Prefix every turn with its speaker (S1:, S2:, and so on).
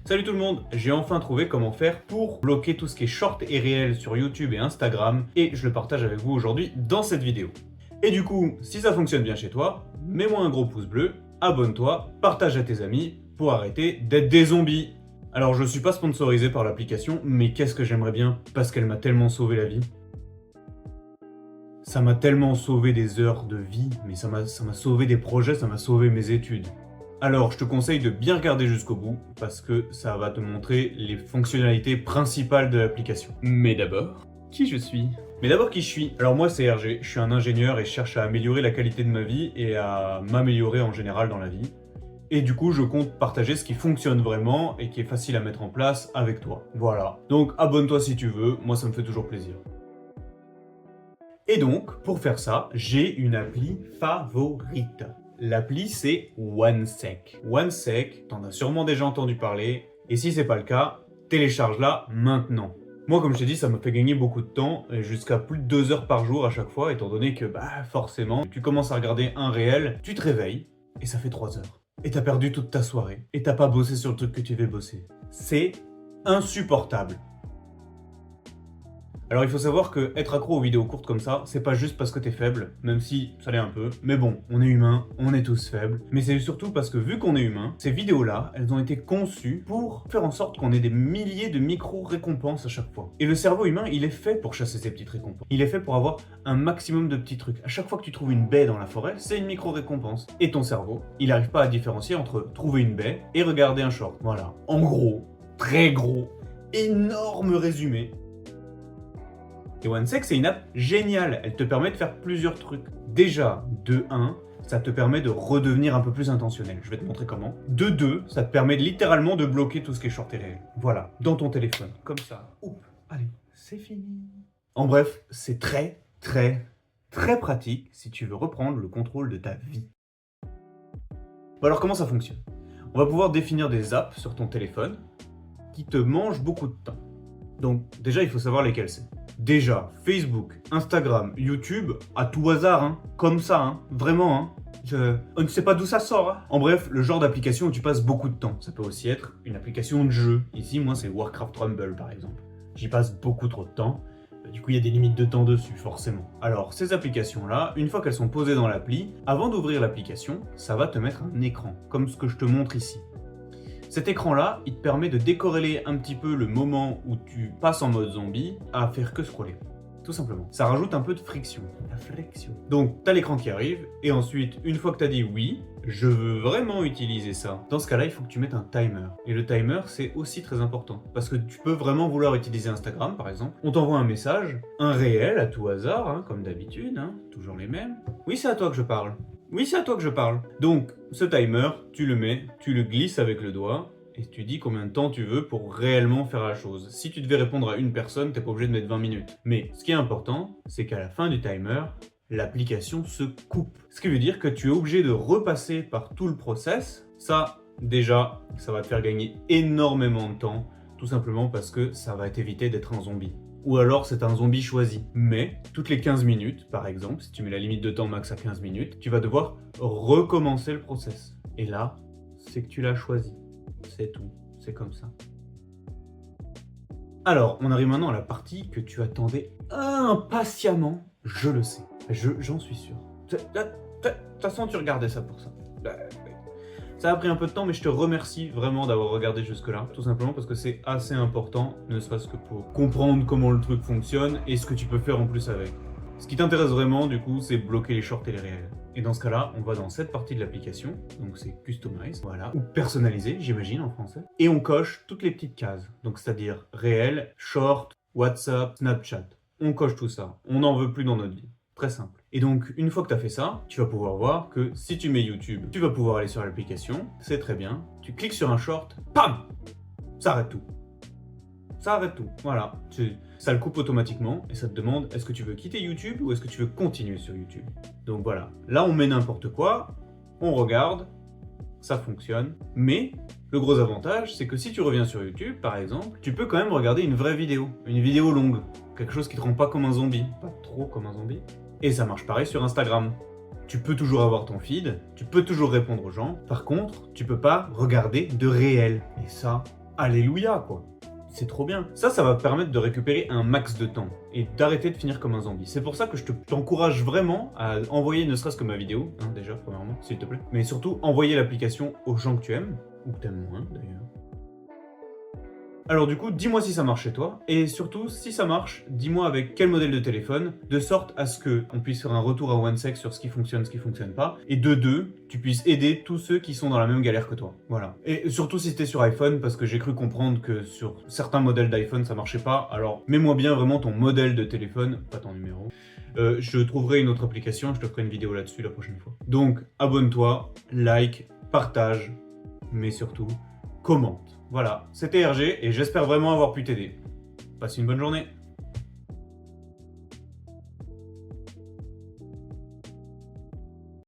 S1: Salut tout le monde, j'ai enfin trouvé comment faire pour bloquer tout ce qui est short et réel sur YouTube et Instagram et je le partage avec vous aujourd'hui dans cette vidéo. Et du coup, si ça fonctionne bien chez toi, mets-moi un gros pouce bleu, abonne-toi, partage à tes amis pour arrêter d'être des zombies. Alors je suis pas sponsorisé par l'application, mais qu'est-ce que j'aimerais bien parce qu'elle m'a tellement sauvé la vie. Ça m'a tellement sauvé des heures de vie, mais ça m'a sauvé des projets, ça m'a sauvé mes études. Alors, je te conseille de bien regarder jusqu'au bout, parce que ça va te montrer les fonctionnalités principales de l'application. Mais d'abord, qui je suis ? Alors moi c'est Hergé, je suis un ingénieur et je cherche à améliorer la qualité de ma vie et à m'améliorer en général dans la vie. Et du coup, je compte partager ce qui fonctionne vraiment et qui est facile à mettre en place avec toi. Voilà. Donc abonne-toi si tu veux, moi ça me fait toujours plaisir. Et donc, pour faire ça, j'ai une appli favorite. L'appli, c'est OneSec. OneSec, t'en as sûrement déjà entendu parler, et si c'est pas le cas, télécharge-la maintenant. Moi, comme je t'ai dit, ça me fait gagner beaucoup de temps, jusqu'à plus de 2 heures par jour à chaque fois, étant donné que, forcément, tu commences à regarder un réel, tu te réveilles, et ça fait 3 heures. Et t'as perdu toute ta soirée, et t'as pas bossé sur le truc que tu devais bosser. C'est insupportable. Alors il faut savoir que être accro aux vidéos courtes comme ça, c'est pas juste parce que t'es faible, même si ça l'est un peu, mais bon, on est humain, on est tous faibles, mais c'est surtout parce que vu qu'on est humain, ces vidéos-là, elles ont été conçues pour faire en sorte qu'on ait des milliers de micro-récompenses à chaque fois. Et le cerveau humain, il est fait pour chasser ces petites récompenses. Il est fait pour avoir un maximum de petits trucs. À chaque fois que tu trouves une baie dans la forêt, c'est une micro-récompense. Et ton cerveau, il n'arrive pas à différencier entre trouver une baie et regarder un short. Voilà. En gros, très gros, énorme résumé. Et OneSec, c'est une app géniale, elle te permet de faire plusieurs trucs. Déjà, de 1, ça te permet de redevenir un peu plus intentionnel. Je vais te montrer comment. De 2, ça te permet littéralement de bloquer tout ce qui est short et réel. Voilà, dans ton téléphone, comme ça. Oups, allez, c'est fini. En bref, c'est très pratique si tu veux reprendre le contrôle de ta vie. Bon alors comment ça fonctionne ? On va pouvoir définir des apps sur ton téléphone qui te mangent beaucoup de temps. Donc déjà, il faut savoir lesquelles c'est. Déjà, Facebook, Instagram, YouTube, à tout hasard, hein, comme ça, hein, vraiment, hein. On ne sait pas d'où ça sort. Hein. En bref, le genre d'application où tu passes beaucoup de temps. Ça peut aussi être une application de jeu. Ici, moi, c'est Warcraft Rumble, par exemple. J'y passe beaucoup trop de temps. Du coup, il y a des limites de temps dessus, forcément. Alors, ces applications-là, une fois qu'elles sont posées dans l'appli, avant d'ouvrir l'application, ça va te mettre un écran, comme ce que je te montre ici. Cet écran-là, il te permet de décorréler un petit peu le moment où tu passes en mode zombie à faire que scroller. Tout simplement. Ça rajoute un peu de friction. La friction. Donc, t'as l'écran qui arrive, et ensuite, une fois que t'as dit oui, je veux vraiment utiliser ça, dans ce cas-là, il faut que tu mettes un timer. Et le timer, c'est aussi très important. Parce que tu peux vraiment vouloir utiliser Instagram, par exemple. On t'envoie un message, un réel à tout hasard, hein, comme d'habitude, hein, toujours les mêmes. Oui, c'est à toi que je parle. Oui, c'est à toi que je parle. Donc, ce timer, tu le mets, tu le glisses avec le doigt, et tu dis combien de temps tu veux pour réellement faire la chose. Si tu devais répondre à une personne, t'es pas obligé de mettre 20 minutes. Mais ce qui est important, c'est qu'à la fin du timer, l'application se coupe. Ce qui veut dire que tu es obligé de repasser par tout le process. Ça, déjà, ça va te faire gagner énormément de temps, tout simplement parce que ça va t'éviter d'être un zombie. Ou alors c'est un zombie choisi. Mais toutes les 15 minutes, par exemple, si tu mets la limite de temps max à 15 minutes, tu vas devoir recommencer le process. Et là, c'est que tu l'as choisi. C'est tout. C'est comme ça. Alors, on arrive maintenant à la partie que tu attendais impatiemment. Je le sais. J'en suis sûr. De toute façon, tu regardais ça pour ça. Ça a pris un peu de temps, mais je te remercie vraiment d'avoir regardé jusque-là. Tout simplement parce que c'est assez important, ne serait-ce que pour comprendre comment le truc fonctionne et ce que tu peux faire en plus avec. Ce qui t'intéresse vraiment, du coup, c'est bloquer les shorts et les réels. Et dans ce cas-là, on va dans cette partie de l'application, donc c'est Customize, voilà, ou personnaliser, j'imagine en français. Et on coche toutes les petites cases, donc c'est-à-dire réel, short, WhatsApp, Snapchat. On coche tout ça, on n'en veut plus dans notre vie. Très simple. Et donc, une fois que tu as fait ça, tu vas pouvoir voir que si tu mets YouTube, tu vas pouvoir aller sur l'application, c'est très bien. Tu cliques sur un short, PAM! Ça arrête tout. Ça arrête tout, voilà. Ça le coupe automatiquement et ça te demande est-ce que tu veux quitter YouTube ou est-ce que tu veux continuer sur YouTube. Donc voilà, là on met n'importe quoi, on regarde, ça fonctionne, mais le gros avantage c'est que si tu reviens sur YouTube par exemple, tu peux quand même regarder une vraie vidéo, une vidéo longue, quelque chose qui te rend pas comme un zombie, pas trop comme un zombie. Et ça marche pareil sur Instagram. Tu peux toujours avoir ton feed, tu peux toujours répondre aux gens, par contre, tu peux pas regarder de réel. Et ça, alléluia quoi. C'est trop bien. Ça va te permettre de récupérer un max de temps et d'arrêter de finir comme un zombie. C'est pour ça que je t'encourage vraiment à envoyer ne serait-ce que ma vidéo, hein, déjà, premièrement, s'il te plaît. Mais surtout, envoyer l'application aux gens que tu aimes, ou que tu aimes moins d'ailleurs. Alors du coup, dis-moi si ça marche chez toi, et surtout, si ça marche, dis-moi avec quel modèle de téléphone, de sorte à ce que on puisse faire un retour à OneSec sur ce qui fonctionne pas, et de deux, tu puisses aider tous ceux qui sont dans la même galère que toi. Voilà. Et surtout si t'es sur iPhone, parce que j'ai cru comprendre que sur certains modèles d'iPhone ça marchait pas, alors mets-moi bien vraiment ton modèle de téléphone, pas ton numéro. Je trouverai une autre application, je te ferai une vidéo là-dessus la prochaine fois. Donc, abonne-toi, like, partage, mais surtout, commente. Voilà, c'était RG et j'espère vraiment avoir pu t'aider. Passe une bonne journée.